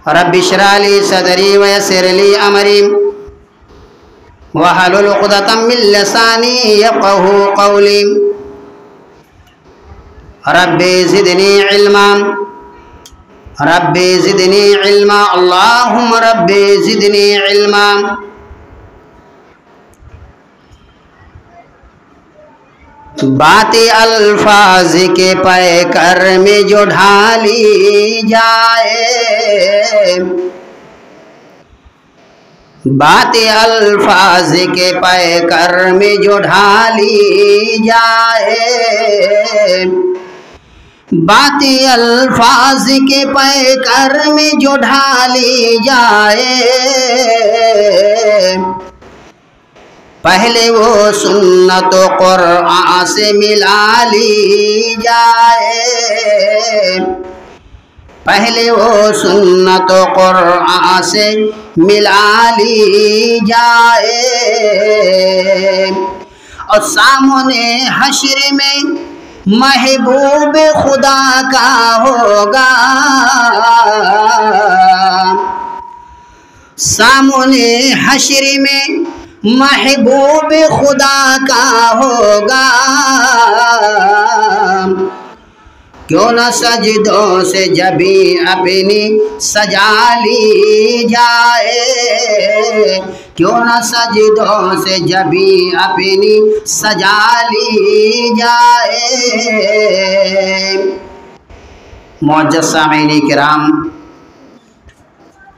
Rabbi इश्रह ली सदरी वयस्सिर ली अमरी वहलुल उक़दतम मिन लिसानी यफ़क़हू क़ौली। Rabbi ज़िदनी इल्मा, rabbi ज़िदनी इल्मा, अल्लाहुम्मा रब्बि ज़िदनी इल्मा। बातें अल्फाज के पैकर में जो ढाली जाए, बातें अल्फाज के पैकर में जो ढाली जाए, बातें अल्फाज के पैकर में जो ढाली जाए, पहले वो सुन्नत कुरआन से मिला ली जाए, पहले वो सुन्नत कुरआन से मिला ली जाए। और सामने हश्र में महबूब खुदा का होगा, सामने हश्र में महबूब खुदा का होगा। क्यों न सजदों से जबी अपनी सजा ली जाए, क्यों न सजदों से जबी अपनी सजा ली जाए। मुअज़्ज़ज़ सामीईन किराम,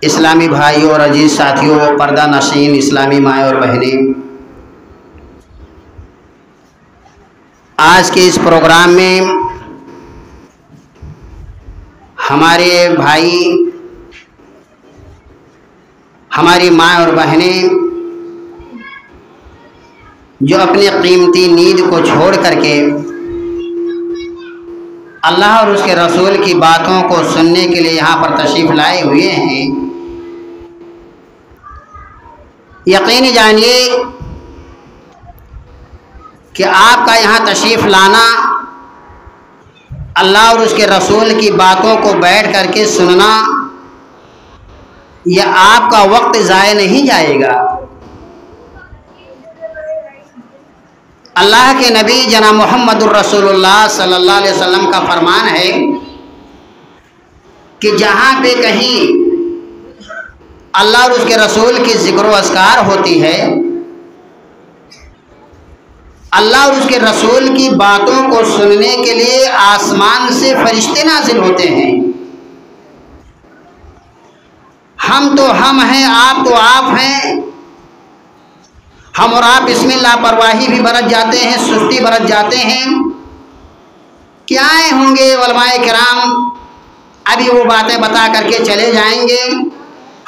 इस्लामी भाइयों और अजीज़ साथियों, पर्दा नशीन इस्लामी माएँ और बहनें, आज के इस प्रोग्राम में हमारे भाई, हमारी माँ और बहनें जो अपनी कीमती नींद को छोड़ करके अल्लाह और उसके रसूल की बातों को सुनने के लिए यहाँ पर तशरीफ़ लाए हुए हैं, यकीन जानिए कि आपका यहाँ तशरीफ़ लाना, अल्लाह और उसके रसूल की बातों को बैठ करके सुनना, यह आपका वक्त ज़ाय नहीं जाएगा। अल्लाह के नबी जनाब मुहम्मदुर रसूलुल्लाह सल्लल्लाहु अलैहि वसल्लम का फरमान है कि जहाँ पे कहीं अल्लाह और उसके रसूल की ज़िक्र व अस्कार होती है, अल्लाह और उसके रसूल की बातों को सुनने के लिए आसमान से फरिश्ते नाजिल होते हैं। हम तो हम हैं, आप तो आप हैं। हम और आप इसमें लापरवाही भी बरत जाते हैं, सुस्ती बरत जाते हैं। क्या होंगे उलमाए किराम, अभी वो बातें बता करके चले जाएंगे।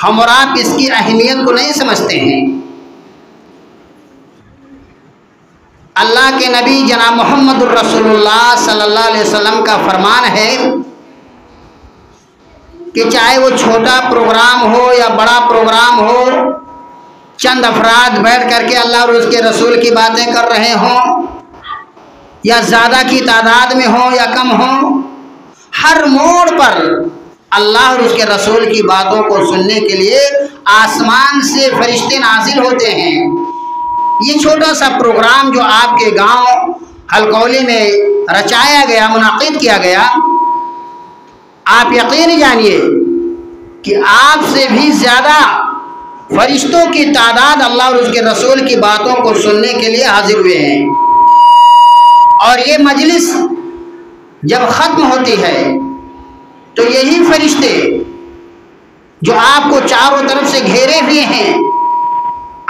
हम और आप इसकी अहमियत को नहीं समझते हैं। अल्लाह के नबी जनाब मुहम्मदुर रसूलुल्लाह सल्लल्लाहु अलैहि वसल्लम का फरमान है कि चाहे वो छोटा प्रोग्राम हो या बड़ा प्रोग्राम हो, चंद अफराद बैठ करके अल्लाह और उसके रसूल की बातें कर रहे हों, या ज़्यादा की तादाद में हो या कम हो, हर मोड़ पर अल्लाह और उसके रसूल की बातों को सुनने के लिए आसमान से फरिश्ते नाजिल होते हैं। ये छोटा सा प्रोग्राम जो आपके गांव हलकौली में रचाया गया, मुनाकिद किया गया, आप यकीन जानिए कि आपसे भी ज़्यादा फरिश्तों की तादाद अल्लाह और उसके रसूल की बातों को सुनने के लिए हाजिर हुए हैं। और ये मजलिस जब ख़त्म होती है तो यही फरिश्ते जो आपको चारों तरफ से घेरे हुए हैं,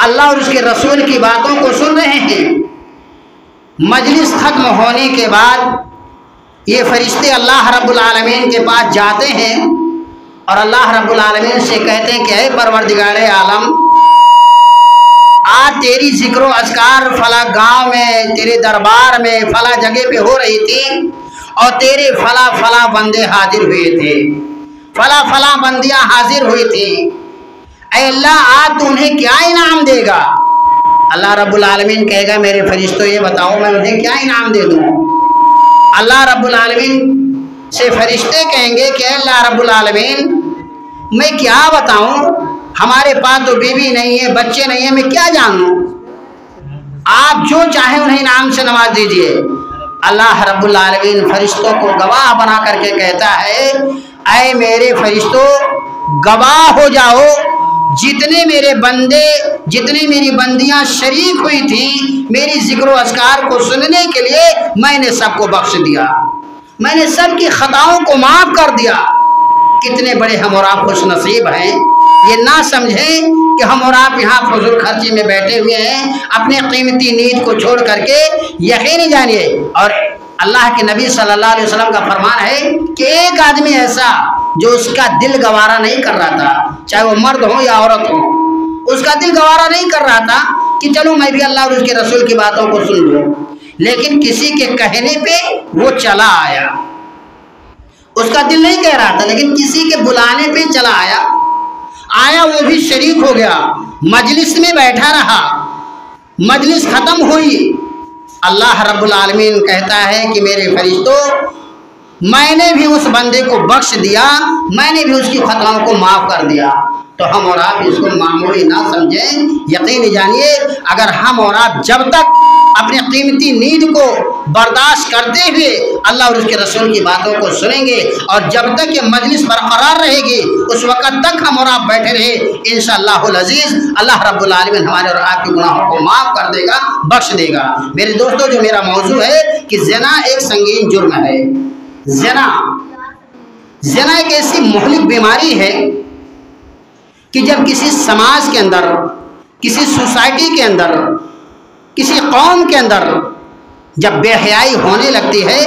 अल्लाह और उसके रसूल की बातों को सुन रहे हैं, मजलिस ख़त्म होने के बाद ये फरिश्ते अल्लाह रब्बुल आलमीन के पास जाते हैं और अल्लाह रब्बुल आलमीन से कहते हैं कि ऐ परवरदिगारे आलम, आज तेरी जिक्र व अस्कार फला गांव में, तेरे दरबार में, फला जगह पे हो रही थी और तेरे फला फला बंदे हाजिर हुए थे, फला फला बंदियां हाजिर हुई थी। ऐ अल्लाह, आज तू उन्हें क्या इनाम देगा? अल्लाह रब्बुल आलमीन कहेगा, मेरे फरिश्तों ये बताओ मैं उन्हें क्या इनाम दे दूँ? अल्लाह रब्बुल आलमीन से फरिश्ते कहेंगे कि अल्लाह रब्बुल आलमीन, मैं क्या बताऊं, हमारे पास तो बीवी नहीं है, बच्चे नहीं है, मैं क्या जानूं। आप जो चाहे उन्हें इनाम से नवाज दीजिए। अल्लाह रब्बुल आलमीन फरिश्तों को गवाह बना करके कहता है, ऐ मेरे फरिश्तों गवाह हो जाओ, जितने मेरे बंदे, जितनी मेरी बंदियां शरीक हुई थी मेरी जिक्र अस्कार को सुनने के लिए, मैंने सबको बख्श दिया, मैंने सबकी खताओं को माफ कर दिया। कितने बड़े हम और आप खुश नसीब हैं। ये ना समझें कि हम और आप यहाँ फजूल खर्ची में बैठे हुए हैं अपने कीमती नींद को छोड़ करके। यकीन जानिए, और अल्लाह के नबी सल्लल्लाहु अलैहि वसल्लम का फरमान है कि एक आदमी ऐसा जो उसका दिल गवारा नहीं कर रहा था, चाहे वो मर्द हो या औरत हो, उसका दिल गवारा नहीं कर रहा था कि चलो मैं भी अल्लाह और उसके रसूल की बातों को सुन लूं, लेकिन किसी के कहने पे वो चला आया। उसका दिल नहीं कह रहा था, लेकिन किसी के बुलाने पे चला आया, वो भी शरीक हो गया, मजलिस में बैठा रहा, मजलिस खत्म हुई। अल्लाह रब्बुल आलमीन कहता है कि मेरे फरिश्तों मैंने भी उस बंदे को बख्श दिया, मैंने भी उसकी खताओं को माफ कर दिया। तो हम और आप इसको मामूली ना समझें। यकीन जानिए, अगर हम और आप जब तक अपनी कीमती नींद को बर्दाश्त करते हुए अल्लाह और उसके रसूल की बातों को सुनेंगे, और जब तक ये मजलिस बरकरार रहेगी उस वक़्त तक हम और आप बैठे रहे, इंशाअल्लाहुल अज़ीज़ अल्लाह रब्बुल आलमीन हमारे और आपके गुनाहों को माफ़ कर देगा, बख्श देगा। मेरे दोस्तों, जो मेरा मौजू है कि ज़िना एक संगीन जुर्म है। ज़िना एक ऐसी मुहलिक बीमारी है कि जब किसी समाज के अंदर, किसी सोसाइटी के अंदर, किसी कौम के अंदर जब बेहयाई होने लगती है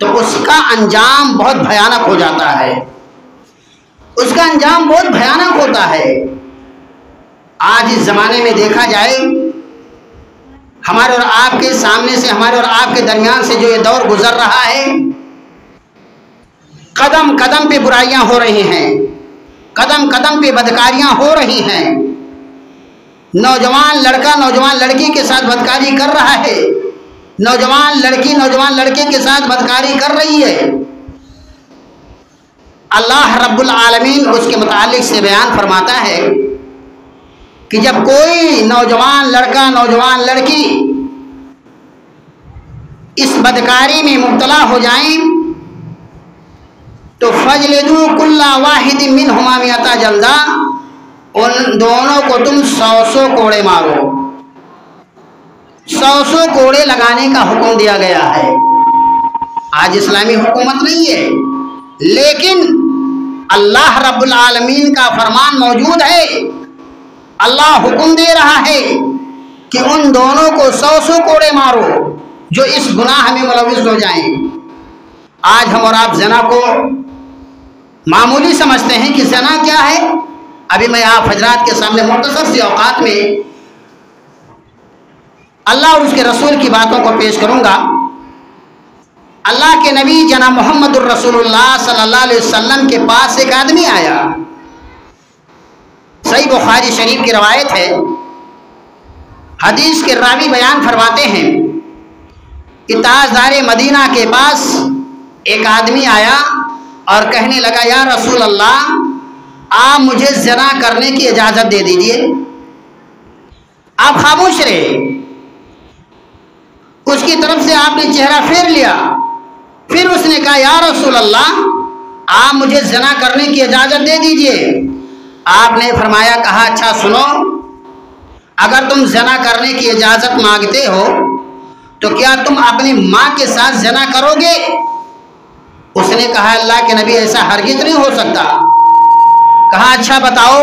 तो उसका अंजाम बहुत भयानक हो जाता है, उसका अंजाम बहुत भयानक होता है। आज इस ज़माने में देखा जाए, हमारे और आपके सामने से, हमारे और आपके दरमियान से जो ये दौर गुजर रहा है, कदम कदम पे बुराइयां हो रही हैं, कदम कदम पे बदकारियां हो रही हैं। नौजवान लड़का नौजवान लड़की के साथ बदकारी कर रहा है, नौजवान लड़की नौजवान लड़के के साथ बदकारी कर रही है। अल्लाह रब्बुल आलमीन उसके मुतालिक से बयान फरमाता है कि जब कोई नौजवान लड़का नौजवान लड़की इस बदकारी में मुब्तला हो जाएं तो फजलिदू कुल्ला वाहिद मिनहुमा मिअता जल्दा, उन दोनों को तुम 100 कोड़े मारो। 100 कोड़े लगाने का हुक्म दिया गया है। आज इस्लामी हुकूमत नहीं है, लेकिन अल्लाह रब्बुल आलमीन का फरमान मौजूद है। अल्लाह हुक्म दे रहा है कि उन दोनों को 100 कोड़े मारो जो इस गुनाह में मुलविस हो जाएं। आज हम और आप ज़िना को मामूली समझते हैं कि ज़िना क्या है। अभी मैं आप हजरात के सामने मुख्तसर सी औकात में अल्लाह और उसके रसूल की बातों को पेश करूंगा। अल्लाह के नबी जनाब मोहम्मदुर रसूलुल्लाह सल्लल्लाहु अलैहि वसल्लम के पास एक आदमी आया। सही बुखारी शरीफ की रवायत है। हदीस के रावी बयान फरमाते हैं कि ताजदार मदीना के पास एक आदमी आया और कहने लगा, या रसूल अल्लाह, आप मुझे ज़िना करने की इजाज़त दे दीजिए। आप खामोश रहे, उसकी तरफ से आपने चेहरा फेर लिया। फिर उसने कहा, या रसूल अल्लाह, आप मुझे ज़िना करने की इजाज़त दे दीजिए। आपने फरमाया, कहा, अच्छा सुनो, अगर तुम ज़िना करने की इजाज़त मांगते हो तो क्या तुम अपनी माँ के साथ ज़िना करोगे? उसने कहा, अल्लाह के नबी, ऐसा हरगिज़ नहीं हो सकता। कहा, अच्छा बताओ,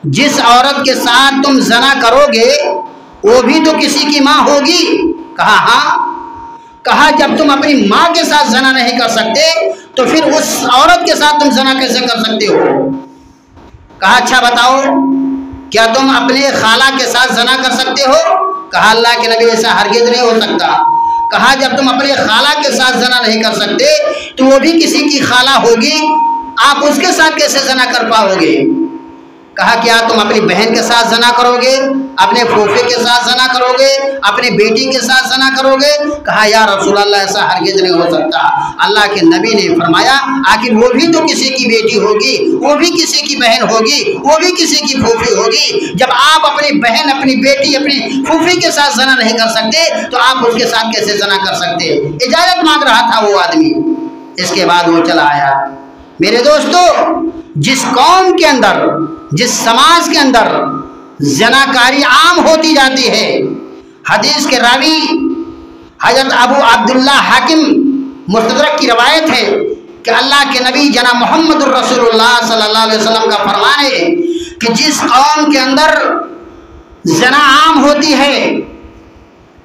जिस औरत के साथ तुम ज़िना करोगे वो भी तो किसी की माँ होगी? कहा, हाँ। कहा, जब तुम अपनी माँ के साथ ज़िना नहीं कर सकते तो फिर उस औरत के साथ तुम ज़िना कैसे कर सकते हो? कहा, अच्छा बताओ, क्या तुम अपने खाला के साथ ज़िना कर सकते हो? कहा, अल्लाह के नबी, ऐसा हरगिज़ नहीं हो सकता। कहा, जब तुम अपने खाला के साथ ज़िना नहीं कर सकते तो वो भी किसी की खाला होगी, आप उसके साथ कैसे ज़िना कर पाओगे? कहा क्या तुम अपनी बहन के साथ जना करोगे, अपने फूफे के साथ जना करोगे, अपने बेटी के साथ जना करोगे? कहा या रसूल अल्लाह ऐसा हरगिज नहीं हो सकता। अल्लाह के नबी ने फरमाया आखिर वो भी तो किसी की बेटी होगी, वो भी किसी की बहन होगी, वो भी किसी की फूफी होगी। जब आप अपनी बहन, अपनी बेटी, अपनी फूफी के साथ जना नहीं कर सकते तो आप उसके साथ कैसे जना कर सकते? इजाजत मांग रहा था वो आदमी। इसके बाद वो चला आया। मेरे दोस्तों, जिस कौम के अंदर, जिस समाज के अंदर जनाकारी आम होती जाती है, हदीस के रावी हजरत अबू अब्दुल्ला हाकिम मुस्तदरक की रवायत है कि अल्लाह के नबी जना मोहम्मद रसूलुल्लाह सल्लल्लाहु अलैहि वसल्लम का फरमान है कि जिस कौम के अंदर जना आम होती है,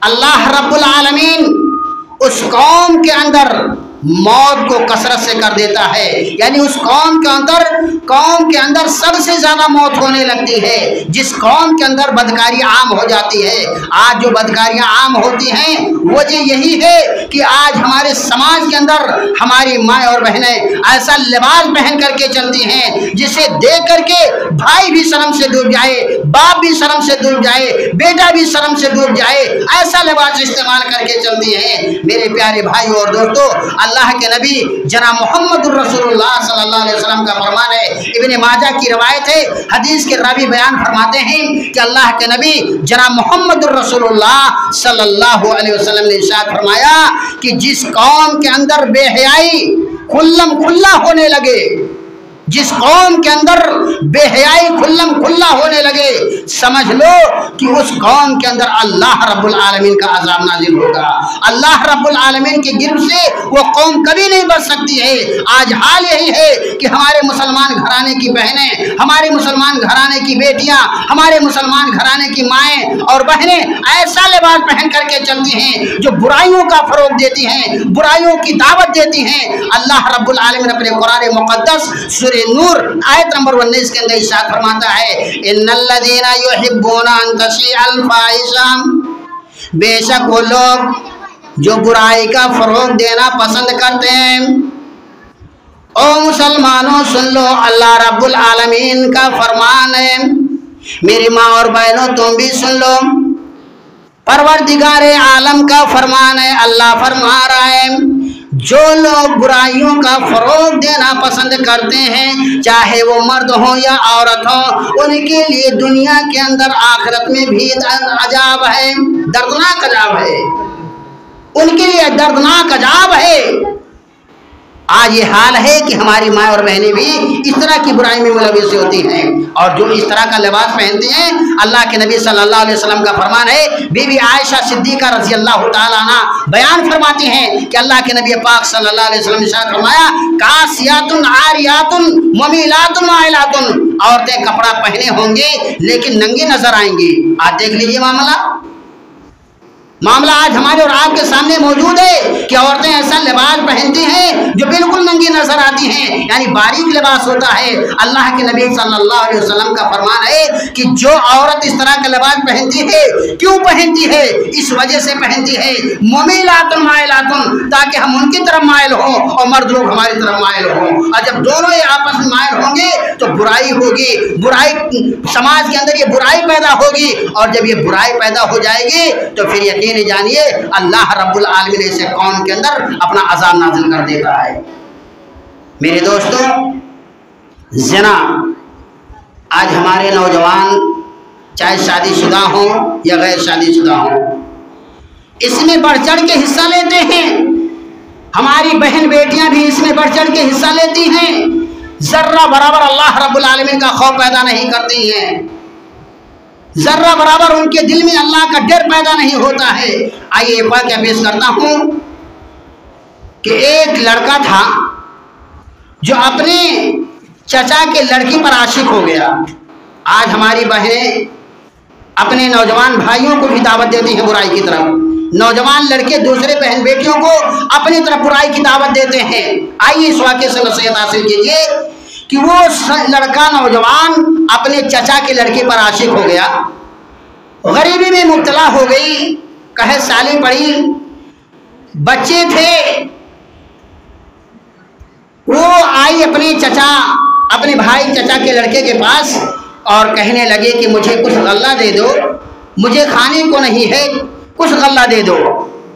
अल्लाह रब्बुल आलमीन उस कौम के अंदर मौत को कसरत से कर देता है। यानी उस कौम के अंदर सबसे ज्यादा मौत होने लगती है। जिस कौम के अंदर बदकारी आम हो जाती है, आज जो बदकारियां आम होती हैं वजह यही है कि आज हमारे समाज के अंदर हमारी माँ और बहनें ऐसा लिबास पहन करके चलती हैं जिसे देख करके भाई भी शर्म से डूब जाए, बाप भी शर्म से डूब जाए, बेटा भी शर्म से डूब जाए, ऐसा लिबास इस्तेमाल करके चलती हैं। मेरे प्यारे भाई और दोस्तों, अल्लाह के नबी जनाब मोहम्मद रसूलुल्लाह सल्लल्लाहु अलैहि वसल्लम का फरमान है, इब्ने माजा की रवायत है, हदीस के रावी बयान फरमाते हैं कि अल्लाह के नबी जनाब मोहम्मद रसूलुल्लाह सल्लल्लाहु अलैहि वसल्लम ने इरशाद फरमाया कि जिस कौम के अंदर बेहयाई खुल्लम खुल्ला होने लगे, जिस कौम के अंदर बेहयाई खुल्लम खुल्ला होने लगे, समझ लो कि उस कौम के अंदर अल्लाह रब्बुल आलमीन का अज़ाब नाजिल होगा। अल्लाह रब्बुल आलमीन के गिर्फ से वो कौम कभी नहीं बच सकती है। आज हाल यही है कि हमारे मुसलमान घराने की बहनें, हमारे मुसलमान घराने की बेटियां, हमारे मुसलमान घराने की माएँ और बहनें ऐसा लिबास पहन करके चलती हैं जो बुराइयों का फरोग देती हैं, बुराइयों की दावत देती हैं। अल्लाह रब्बुल आलमीन अपने कुरान मुक़द्दस सूरह नूर आयत नंबर 19 के अंदर इरशाद फरमाता है, इन्नल्लज़ीना युहिब्बूना अन तशीअल फाहिशा, बेशक वो लोग जो बुराई का फरोग देना पसंद करते हैं। ओ मुसलमानों सुन लो, अल्लाह रब्बुल आलमीन का फरमान है। मेरी माँ और बहनों तुम भी सुन लो, परवरदिगार आलम का फरमान है। अल्लाह फरमा रहा है जो लोग बुराइयों का फरोग देना पसंद करते हैं, चाहे वो मर्द हो या औरत हो, उनके लिए दुनिया के अंदर आखिरत में भी अजाब है, दर्दनाक अजाब है, उनके लिए दर्दनाक अजाब है। आज ये हाल है कि हमारी माँ और बहनें भी इस तरह की बुराई में मुलविस होती हैं और जो इस तरह का लिबास पहनती हैं। अल्लाह के नबी सल्लल्लाहु अलैहि वसल्लम का फरमान है, बीबी आयशा सिद्दीका रज़ी अल्लाह तआला अन्हा बयान फरमाती हैं कि अल्लाह के नबी पाक सल्लल्लाहु अलैहि वसल्लम ने इरशाद फरमाया, कासियातुन आरियातुन मुमीलातुन माइलातुन, औरतें कपड़ा पहने होंगे लेकिन नंगी नजर आएंगी। आज देख लीजिए मामला आज हमारे और आपके सामने मौजूद है कि औरतें ऐसा लिबास पहनती हैं जो बिल्कुल नंगी नजर आती हैं, यानी बारीक लिबास होता है। अल्लाह के नबी सल्लल्लाहु अलैहि वसल्लम का फरमान है कि जो औरत इस तरह का लिबास पहनती है, क्यों पहनती है? इस वजह से पहनती है मुमीलातुन माइलातुन, ताकि हम उनकी तरफ माइल हों और मर्द लोग हमारी तरफ माइल हों। और जब दोनों ही आपस में माइल होंगे तो बुराई होगी, बुराई समाज के अंदर ये बुराई पैदा होगी और जब ये बुराई पैदा हो जाएगी तो फिर यकीन जानिए अल्लाह रब्बुल आलमीन ऐसे कौम के अंदर अपना अज़ाब नाज़िल कर देता है। मेरे दोस्तों, ज़िना आज हमारे नौजवान चाहे शादीशुदा हों या गैर शादीशुदा हों, इसमें बढ़ चढ़ के हिस्सा लेते हैं। हमारी बहन बेटियां भी इसमें बढ़ चढ़ के हिस्सा लेती हैं। जर्रा बराबर अल्लाह रब्बुल आलमीन का खौफ पैदा नहीं करती हैं, जर्रा बराबर उनके दिल में अल्लाह का डर पैदा नहीं होता है। आइए एक वाक़या पेश करता हूँ कि एक लड़का था जो अपने चचा के लड़की पर आशिक हो गया। आज हमारी बहनें अपने नौजवान भाइयों को भी दावत देती हैं बुराई की तरफ, नौजवान लड़के दूसरे बहन बेटियों को अपनी तरफ बुराई की दावत देते हैं। आइए इस वाक़े से नसीहत हासिल कीजिए कि वो लड़का नौजवान अपने चचा के लड़के पर आशिक हो गया, गरीबी में मुब्तला हो गई, कहे साली पड़ी, बच्चे थे। वो आई अपने भाई चचा के लड़के के पास और कहने लगे कि मुझे कुछ गल्ला दे दो, मुझे खाने को नहीं है, कुछ गल्ला दे दो।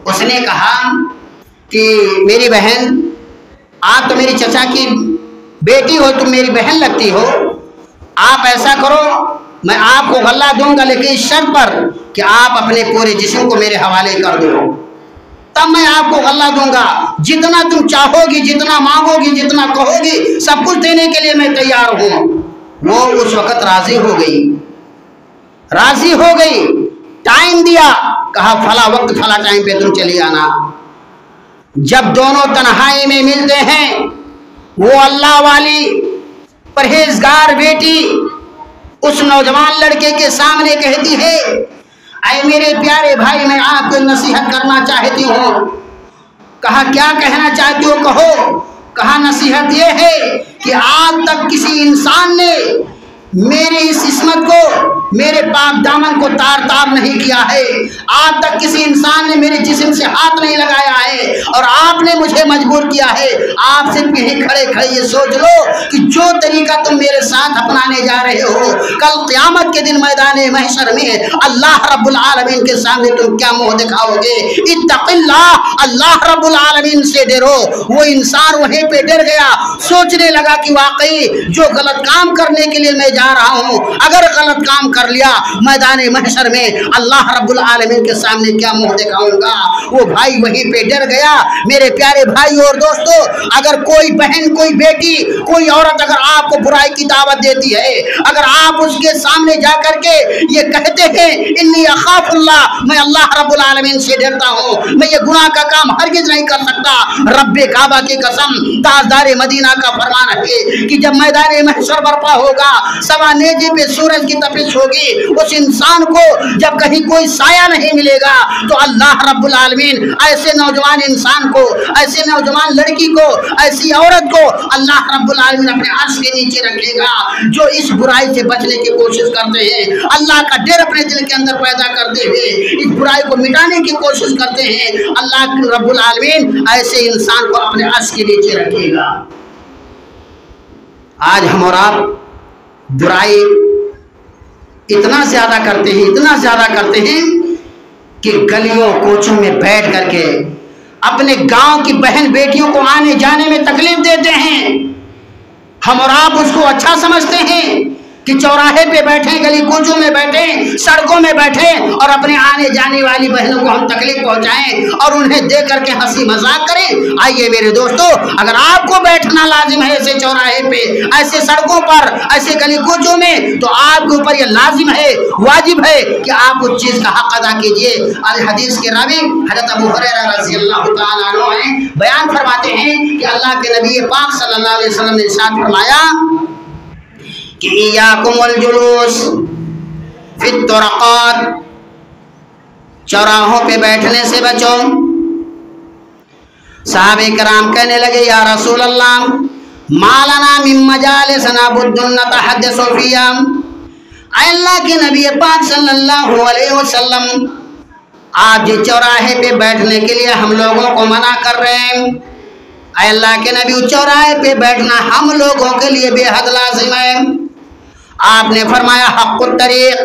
उसने कहा कि मेरी बहन, आप तो मेरी चचा की बेटी हो, तुम मेरी बहन लगती हो, आप ऐसा करो, मैं आपको गल्ला दूंगा लेकिन इस शर्त पर कि आप अपने पूरे जिस्म को मेरे हवाले कर दो, तब मैं आपको गल्ला दूंगा। जितना तुम चाहोगी, जितना मांगोगी, जितना कहोगी, सब कुछ देने के लिए मैं तैयार हूं। वो उस वक्त राजी हो गई, राजी हो गई। टाइम दिया, कहा फला वक्त फला टाइम पे तुम चली आना। जब दोनों तन्हाई में मिलते हैं, वो अल्लाह वाली परहेजगार बेटी उस नौजवान लड़के के सामने कहती है, ऐ मेरे प्यारे भाई, मैं आपको नसीहत करना चाहती हूँ। कहा क्या कहना चाहती हो, कहो। कहा नसीहत ये है कि आज तक किसी इंसान ने मेरी इस इस्मत को, मेरे पाक दामन को तार तार नहीं किया है। आज तक किसी इंसान ने मेरे जिस्म से हाथ नहीं लगाया है और आपने मुझे मजबूर किया है। आप सिर्फ यहीं खड़े खड़े ये सोच लो कि जो तरीका तुम मेरे साथ अपनाने जा रहे हो, कल क़यामत के दिन मैदान महशर में अल्लाह रब्बुल आलमीन के सामने तुम क्या मुंह दिखाओगे। इत्तक़िल्लाह, अल्लाह रब्बुल आलमीन से डरो। वो इंसान वहीं पे डर गया, सोचने लगा कि वाकई जो गलत काम करने के लिए मैं जा रहा हूं, अगर गलत काम कर लिया मैदान महशर में अल्लाह रब्बुल आलमीन के सामने क्या मुंह दिखाऊंगा। वो भाई वहीं पे डर गया। मेरे प्यारे भाई और दोस्तों, अगर कोई बहन, कोई बेटी, कोई औरत अगर आपको बुराई की दावत देती है, अगर आप उसके सामने जा करके ये कहते हैं इन्नी अखाफुल्लाह, मैं अल्लाह रब्बुल आलमीन से डरता हूँ, मैं ये गुनाह का काम हरगिज नहीं कर सकता, रब्बे काबा की कसम, ताजदार मदीना का फरमान है कि जब मैदान महशर बर्पा होगा, सवा नेजे पे सूरज की तपिश होगी, उस इंसान को जब कहीं कोई साया नहीं मिलेगा तो अल्लाह रब्बुल आलमीन ऐसे नौजवान इंसान को, ऐसे नौजवान लड़की को, ऐसी औरत को अल्लाह रब्बुल आलमीन अपने अर्श के नीचे रखेगा। जो इस बुराई से बचने की कोशिश करते हैं, अल्लाह का डर अपने दिल के अंदर पैदा करते हुए इस बुराई को मिटाने की कोशिश करते हैं, अल्लाह रब्बुल आलमीन ऐसे इंसान को अपने अर्श के नीचे रखेगा। आज हम और आप बुराई इतना ज्यादा करते हैं, इतना ज्यादा करते हैं कि गलियों कोचों में बैठ करके अपने गांव की बहन बेटियों को आने जाने में तकलीफ देते हैं। हम और आप उसको अच्छा समझते हैं कि चौराहे पे बैठे, गली कूचों में बैठे, सड़कों में बैठे और अपने आने जाने वाली बहनों को हम तकलीफ पहुंचाएं और उन्हें देख करके हंसी मजाक करें। आइए मेरे दोस्तों, अगर आपको बैठना लाजिम है ऐसे चौराहे पे, ऐसे सड़कों पर, ऐसे गली कूचों में, तो आपके ऊपर यह लाजिम है, वाजिब है कि आप उस चीज का हक अदा कीजिए। अल हदीस के रावी हज़रत अबू हुरैरा रज़ियल्लाहु तआला अन्हु हैं, बयान फरमाते हैं कि अल्लाह के नबी पाक सल्लल्लाहु अलैहि वसल्लम ने इरशाद फरमाया कि इय्याकुमुल जुलूस फित तुरक़ात, चौराहों पे बैठने से बचो। साहबे कराम कहने लगे, या रसूल अल्लाह, मालना मिन मजालिसना बुद्दुन नतहद्दसु फिहा। अल्लाह के नबी पाक सल्लल्लाहु अलैहि वसल्लम, आप जिस चौराहे पे बैठने के लिए हम लोगों को मना कर रहे हैं, अल्लाह के नबी चौराहे पे बैठना हम लोगों के लिए बेहद लाजिम है। आपने फरमाया हक़्क़ुत तरीक़,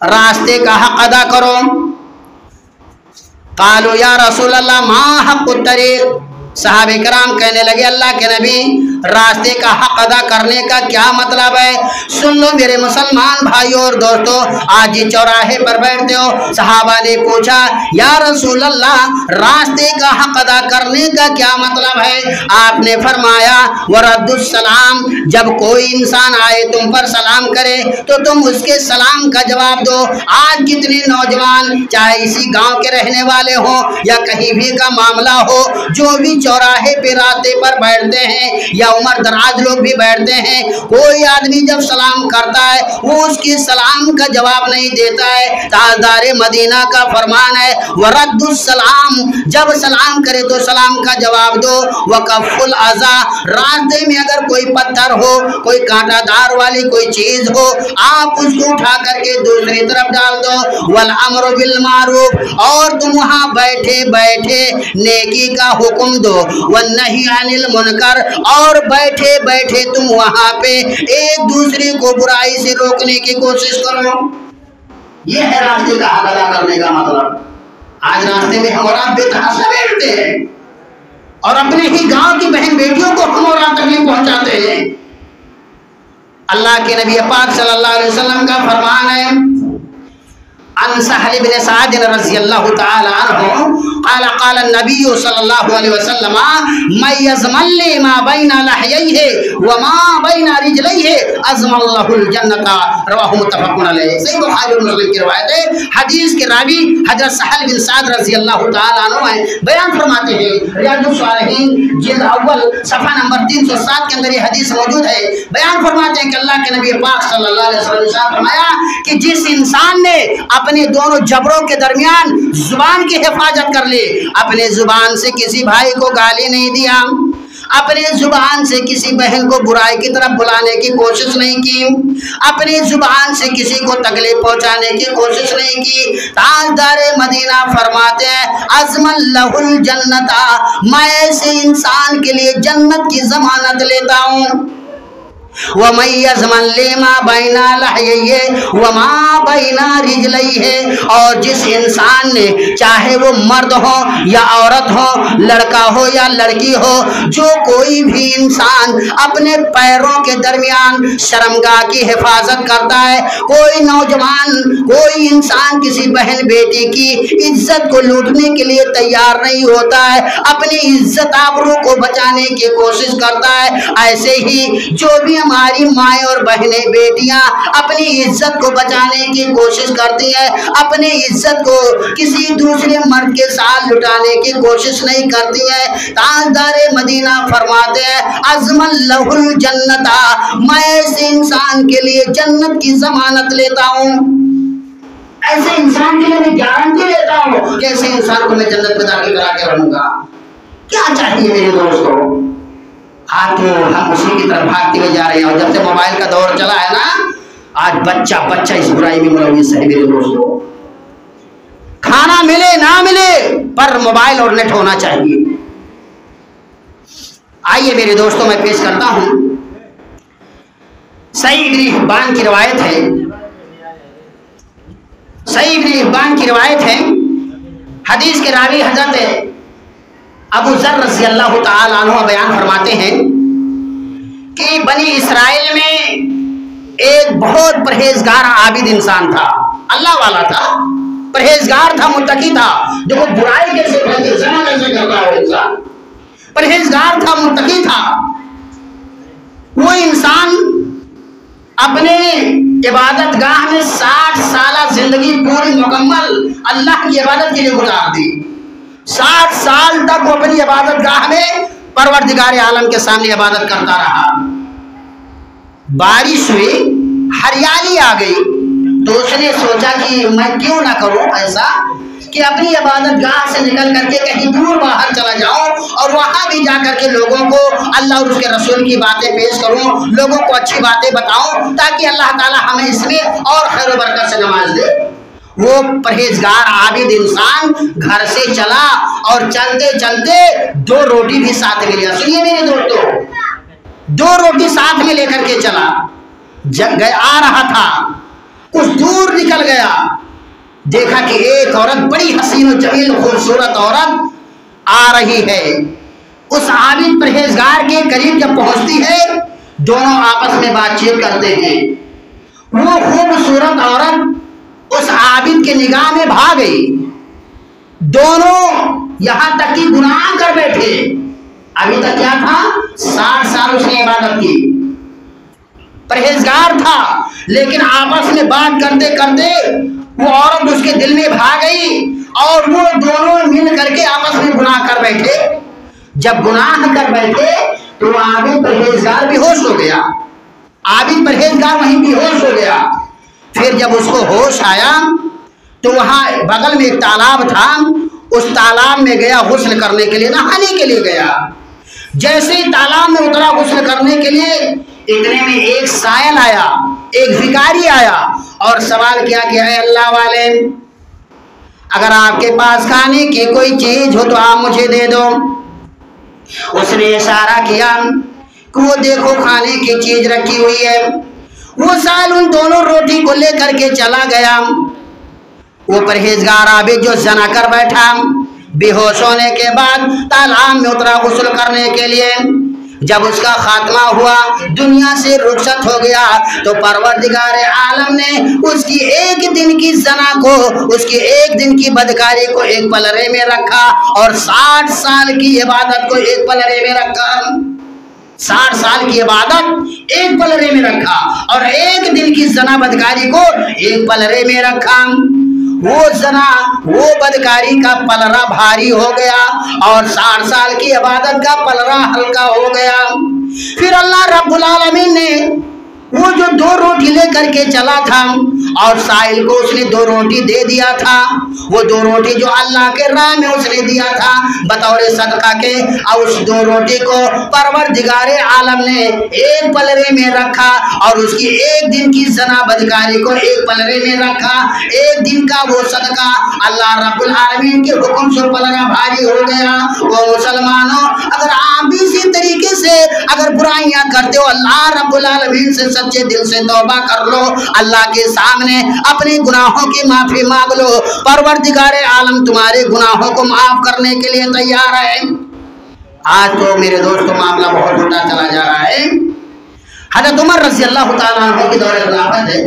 रास्ते का हक अदा करो। क़ालू या रसूल अल्लाह मा हक़्क़ुत तरीक़। सहाबे कराम कहने लगे, अल्लाह के नबी, रास्ते का हक अदा करने का क्या मतलब है। सुन लो मेरे मुसलमान भाइयों और दोस्तों, आज ये चौराहे पर बैठते हो। सहाबा ने पूछा, या रसूल अल्लाह, रास्ते का हक अदा करने का क्या मतलब है। आपने फरमाया, वरद्दुस सलाम, जब कोई इंसान आए तुम पर सलाम करे तो तुम उसके सलाम का जवाब दो। आज कितने नौजवान, चाहे इसी गांव के रहने वाले हो या कहीं भी का मामला हो, जो भी चौराहे पे रास्ते पर बैठते हैं या उम्र दराज लोग भी बैठते हैं, कोई आदमी जब सलाम करता है वो उसकी सलाम का जवाब नहीं देता है। ताजदार मदीना का फरमान है, वरद्दुस सलाम, जब सलाम करे तो सलाम का जवाब दो। वकफ़ुल अज़ा, रास्ते में अगर कोई पत्थर हो, कोई कांटादार वाली कोई चीज हो, आप उसको उठा करके दूसरी तरफ डाल दो। वल अम्रु बिल मारूफ, और तुम वहाँ बैठे बैठे नेकी का हुक्म दो। वन्नही अनिल मुनकर, और बैठे बैठे तुम वहां पे एक दूसरे को बुराई से रोकने की कोशिश करो। ये है रास्ते का हक अदा करने का मतलब। आज रास्ते में हम और आप बेतहाशा बैठते हैं और अपने ही गांव की बहन बेटियों को हम और आप तकलीफ पहुंचाते हैं। अल्लाह के नबी पाक सल्लल्लाहु अलैहि वसल्लम का फरमान है, अन सहल बिन साद रज़ियल्लाहु तआला अन्हु क़ाला क़ाला नबी सल्लल्लाहु अलैहि वसल्लम मय्यज़मल ली मा बैना लहयैहि व मा बैना रिजलैहि अज़मल्लाहुल जन्नता, रवाहु मुत्तफ़क़ुन अलैहि। सही बुखारी और मुस्लिम की रिवायत है। हदीस के रावी हज़रत सहल बिन साद रज़ियल्लाहु तआला अन्हु हैं। बयान फरमाते हैं, रियादुस सालिहीन जिल्द अव्वल सफ़ा नंबर 307 के अंदर ये हदीस मौजूद है। बयान फरमाते हैं कि अल्लाह के नबी पाक सल्लल्लाहु अलैहि वसल्लम ने फरमाया कि जिस इंसान ने अपने दोनों जबरों के दरमियान जुबान की हिफाजत कर ली, अपने जुबान से किसी भाई को गाली नहीं दिया, अपने जुबान से किसी बहन को बुराई की तरफ बुलाने की कोशिश नहीं की, अपने जुबान से किसी को तकलीफ पहुंचाने की कोशिश नहीं की, ताजदार मदीना फरमाते हैं अज़मल्लाहुल जन्नता, मैं ऐसे इंसान के लिए जन्नत की जमानत लेता हूँ। व मय्यज़मल ली मा बैना लहयैहि व मा बैना रिजलैहि, और जिस इंसान ने, चाहे वो मर्द हो या औरत हो, लड़का हो या लड़की हो, जो कोई भी इंसान अपने पैरों के दरमियान शर्मगाह की हिफाजत करता है, कोई नौजवान, कोई इंसान किसी बहन बेटी की इज्जत को लूटने के लिए तैयार नहीं होता है, अपनी इज्जत आबरू को बचाने की कोशिश करता है, ऐसे ही जो भी हमारी माएँ और बहनें बेटियां अपनी इज्जत को बचाने की कोशिश करती है, अपनी इज्जत को किसी दूसरे मर्द के साथ लुटाने की कोशिश नहीं करती है, ताजदार मदीना फरमाते हैं अज़मल्लाहुल जन्नता, मैं ऐसे इंसान के लिए जन्नत की जमानत लेता हूँ। ऐसे इंसान के लिए मैं गारंटी लेता हूँ कि ऐसे इंसान को मैं जन्नत में दाखिल करा के रहूंगा। क्या चाहिए मेरे दोस्तों? आज तो हम उसी की तरफ भागते हुए जा रहे हैं, और जब से मोबाइल का दौर चला है ना, आज बच्चा बच्चा इस बुराई में मुलव्विस है मेरे दोस्तों। खाना मिले ना मिले पर मोबाइल और नेट होना चाहिए। आइए मेरे दोस्तों, मैं पेश करता हूं सही इब्न हिब्बान की रिवायत है। सही इब्न हिब्बान की रिवायत है। हदीस के रावी हजरत अबू ज़र रज़ियल्लाहु तआला अन्हु बयान फरमाते हैं कि बनी इसराइल में एक बहुत परहेजगार आबिद इंसान था, अल्लाह वाला था, परहेजगार था, मुत्तकी था। देखो बुराई कैसे करते, ज़ना कैसे करता है इंसान, परहेजगार था, मुत्तकी था। वो इंसान अपने इबादत गाह में 60 साल जिंदगी पूरी मुकम्मल अल्लाह की इबादत के लिए गुजार दी। 60 साल तक वो अपनी इबादत गाह में परवरदिगार आलम के सामने इबादत करता रहा। बारिश हुई, हरियाली आ गई, तो उसने सोचा कि मैं क्यों ना करूं ऐसा कि अपनी इबादत गाह से निकल करके कहीं दूर बाहर चला जाऊं और वहां भी जाकर के लोगों को अल्लाह और उसके रसूल की बातें पेश करूं, लोगों को अच्छी बातें बताऊं, ताकि अल्लाह ताला हमें इसमें और खैर व बरकत से नवाज दे। वो परहेजगार आबिद इंसान घर से चला और चलते चलते 2 रोटी भी साथ में लिया। सुनिए मेरे दोस्तों, 2 रोटी साथ में लेकर के चला, जब आ रहा था, कुछ दूर निकल गया, देखा कि एक औरत, बड़ी हसीन और जमील खूबसूरत औरत आ रही है। उस आबिद परहेजगार के करीब जब पहुंचती है, दोनों आपस में बातचीत करते हैं। वो खूबसूरत औरत उस आबिद के निगाह में भाग गई। दोनों यहां तक कि गुनाह कर बैठे। अभी तक क्या था, 60 साल उसने इबादत की, परहेजगार था, लेकिन आपस में बात करते करते वो औरत उसके दिल में भाग गई और वो दोनों मिल करके आपस में गुनाह कर बैठे। जब गुनाह कर बैठे तो आबिद परहेजगार बेहोश हो गया। आबिद परहेजगार वहीं बेहोश हो गया। फिर जब उसको होश आया तो वहां बगल में एक तालाब था, उस तालाब में गया गुस्ल करने के लिए, नहाने के लिए गया। जैसे ही तालाब में उतरा गुस्ल करने के लिए, इतने में एक सायल आया, एक भिखारी आया और सवाल किया कि है अल्लाह वाले, अगर आपके पास खाने की कोई चीज हो तो आप मुझे दे दो। उसने इशारा किया कि वो देखो खाने की चीज रखी हुई है। वो साल उन दोनों रोटी को लेकर के चला गया। वो परहेजगार आबिद जो जना कर बैठा, बेहोश होने के बाद तालाब में उतरा गुस्ल करने के लिए। जब उसका खात्मा हुआ, दुनिया से रुखसत हो गया, तो परवरदिगार आलम ने उसकी एक दिन की जना को, उसकी एक दिन की बदकारी को एक पलरे में रखा और 60 साल की इबादत को एक पलरे में रखा। 60 साल की इबादत एक पलरे में रखा और एक दिन की जना बदकारी को एक पलरे में रखा। वो जना, वो बदकारी का पलरा भारी हो गया और 60 साल की इबादत का पलरा हल्का हो गया। फिर अल्लाह रब्बुल आलमीन ने वो जो 2 रोटी लेकर के चला था और साहिल को उसने 2 रोटी दे दिया था, वो 2 रोटी जो अल्लाह के राह में उसने दिया था बतौर सदका के, और उस 2 रोटी को परवरदिगारे आलम ने एक पलरे में रखा और उसकी एक दिन की जना बदकारी को एक पलरे में रखा। एक दिन का वो सदका अल्लाह रब्बुल आलमीन के हुक्म से पलरा भारी हो गया। वो मुसलमानों, अगर आप भी इसी तरीके से अगर बुराइयां करते हो, अल्लाह रब्बुल आलमीन से सच्चे दिल से तौबा कर लो, अल्लाह के सामने अपने गुनाहों की माफी मांग लो। परवरदिगारे आलम तुम्हारे गुनाहों को माफ करने के लिए तैयार है। आज तो मेरे दोस्तों मामला बहुत उल्टा चला जा रहा है। हज़रत उमर रज़ी अल्लाह तआला अन्हु की दौरे खिलाफत है।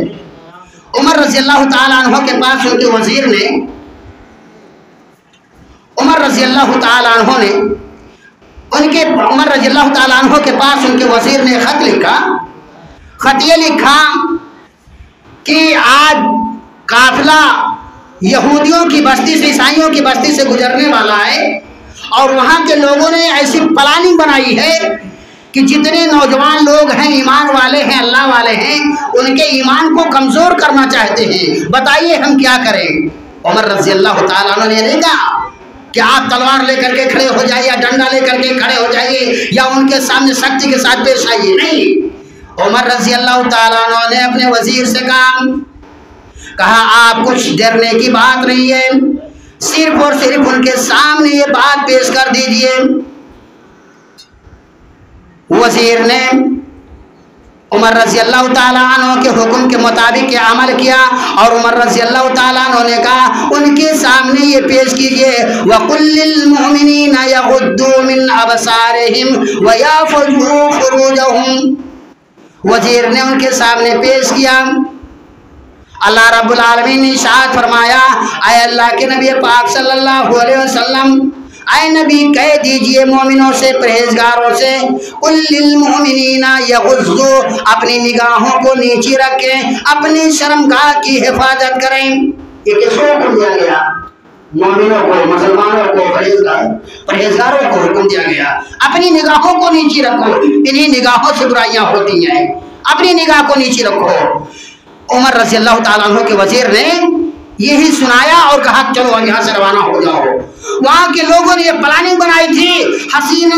उमर रज़ी अल्लाह तआला अन्हु के पास उनके वजीर ने, उमर रज़ी अल्लाह तआला अन्हु ने उनके उमर रज़ी अल्लाह तआला अन्हु के पास उनके वजीर ने खत लिखा। खत ये लिखा कि आज काफिला यहूदियों की बस्ती से, ईसाइयों की बस्ती से गुजरने वाला है और वहाँ के लोगों ने ऐसी प्लानिंग बनाई है कि जितने नौजवान लोग हैं, ईमान वाले हैं, अल्लाह वाले हैं, उनके ईमान को कमज़ोर करना चाहते हैं। बताइए हम क्या करें। उमर रज़ी अल्लाह तआला अन्हु ने नहीं कहा कि आप तलवार लेकर के खड़े हो जाइए या डंडा लेकर के खड़े हो जाइए या उनके सामने सख्ती के साथ पेश आइए। नहीं, उमर रज़ी अल्लाह तआला अन्हु ने अपने वजीर से कहा आप कुछ डरने की बात नहीं है, सिर्फ और सिर्फ उनके सामने ये बात पेश कर दीजिए। वजीर ने उमर रज़ी अल्लाह तआला अन्हु के हुक्म के मुताबिक अमल किया और उमर रज़ी अल्लाह तआला अन्हु ने कहा उनके सामने ये पेश कीजिए, वकुल्लिल मुमिनीना यगुद्दू मिन अबसारिहिम व याफ़ज़ू फुरूजहुम। वजीर ने उनके सामने पेश किया। अल्लाह रब्बुल आलमीन ने इरशाद फरमाया, ऐ अल्लाह के नबी पाक सल्लल्लाहु अलैहि वसल्लम, ऐ नबी कह दीजिए मोमिनों से, परहेजगारों से, कुल्लिल मोमिनीना यगुज़्ज़ू, अपनी निगाहों को नीचे रखें, अपनी शर्मगाह की हिफाजत करें। ये किसको हुक्म दिया गया? मोमिनों को, मुसलमानों को, परहेजगारों को हुक्म दिया गया। अपनी निगाहों को नीचे रखो, इन्हीं निगाहों से बुराइयां होती हैं, अपनी निगाह को नीचे रखो। उमर रज़ी अल्लाह तआला अन्हु के वजीर ने यही सुनाया और कहा चलो अब यहाँ से रवाना हो जाओ। वहाँ के लोगों ने ये प्लानिंग बनाई थी, हसीन,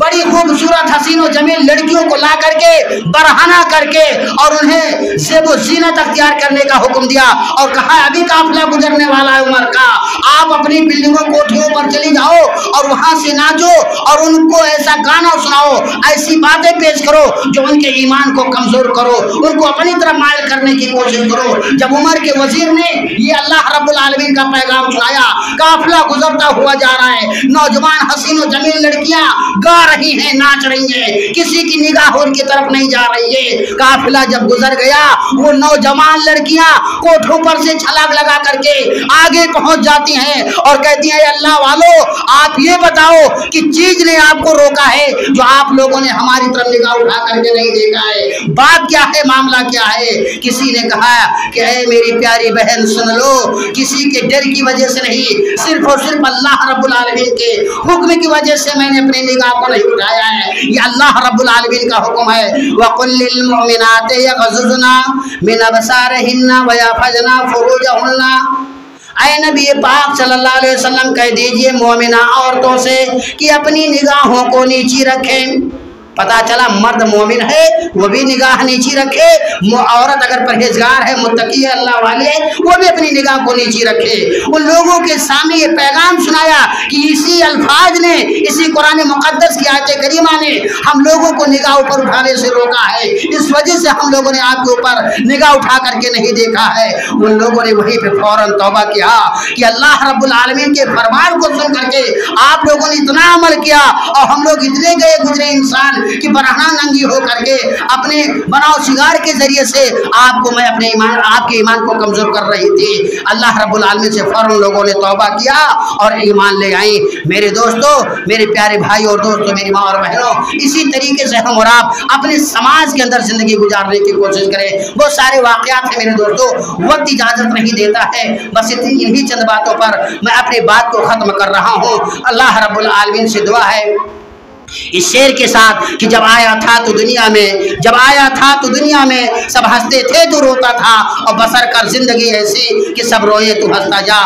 बड़ी खूबसूरत हसीन और जमील लड़कियों को ला करके बरहना करके और उन्हें ज़ेबो ज़ीनत अख्तियार करने का हुक्म दिया और कहा अभी काफिला गुजरने वाला है उमर का, आप अपनी बिल्डिंगों कोठियों पर चली जाओ और वहाँ से नाचो और उनको ऐसा गाना सुनाओ, ऐसी बातें पेश करो जो उनके ईमान को कमजोर करो, उनको अपनी तरफ मायल करने की कोशिश करो। जब उमर के वजीर ने ये अल्लाह रब्बुल आलमीन का पैगाम सुनाया, काफिला गुजरता हुआ जा रहा है, नौजवान हसीन और जमील लड़कियां गा रही हैं, नाच रही हैं, किसी की निगाह उनकी तरफ नहीं जा रही है। काफिला जब गुजर गया, वो नौजवान लड़कियां कोठों पर से छलांग लगा करके आगे पहुंच जाती हैं और कहती हैं अल्लाह वालों, आप ये बताओ कि चीज ने आपको रोका है जो आप लोगों ने हमारी तरफ निगाह उठा करके नहीं देखा है, बात क्या है, मामला क्या है? किसी ने कहा कि ऐ मेरी प्यारी बहन सुन लो, किसी के डर की वजह से नहीं, सिर्फ और सिर्फ अल्लाह रब्बुल आलमीन के हुक्म की वजह से मैंने अपनी निगाह को नहीं उठाया है। ये अल्लाह रब्बुल आलमीन का हुक्म है, वकुल्लिल मुमिनाति यग़ज़ुज़ना मिन अबसारिहिन्ना व यहफ़ज़ना फुरूजहुन्ना। ऐ नबी पाक सल्लल्लाहु अलैहि वसल्लम कह दीजिए मोमिना औरतों से कि अपनी निगाहों को नीची रखें, पता चला मर्द मोमिन है वो भी निगाह नीची रखे, औरत अगर परहेजगार है, मुत्तकी है, अल्लाह वाली है, वो भी अपनी निगाह को नीची रखे। उन लोगों के सामने ये पैगाम सुनाया कि इसी अल्फाज ने, इसी कुरान मुक़द्दस की आयत करीमा ने हम लोगों को निगाह ऊपर उठाने से रोका है। इस वजह से हम लोगों ने आपके ऊपर निगाह उठा करके नहीं देखा है। उन लोगों ने वहीं पे फौरन तौबा किया कि अल्लाह रब्बुल आलमीन के फरमान को सुन करके आप लोगों ने इतना अमल किया और हम लोग इतने गए गुजरे इंसान कि बरहना नंगी हो करके अपने बनाओ शिगार के जरिए से आपको मैं अपने ईमान, आपके ईमान को कमजोर कर रही थी। अल्लाह रब्बुल आलमीन से फौरन लोगों ने तौबा किया और ईमान ले आई। मेरे दोस्तों, मेरे प्यारे भाई और दोस्तों, मेरी माँ और बहनों, इसी तरीके से हम और आप अपने समाज के अंदर जिंदगी गुजारने की कोशिश करें। बहुत सारे वाकयात हैं मेरे दोस्तों, वक्त इजाजत नहीं देता है, बस इन्हीं चंद बातों पर मैं अपनी बात को खत्म कर रहा हूँ। अल्लाह रब्बुल आलमीन से दुआ है इस शेर के साथ कि जब आया था तो दुनिया में, जब आया था तो दुनिया में सब हंसते थे तो रोता था, और बसर कर जिंदगी ऐसी कि सब रोए तो हंसता जा।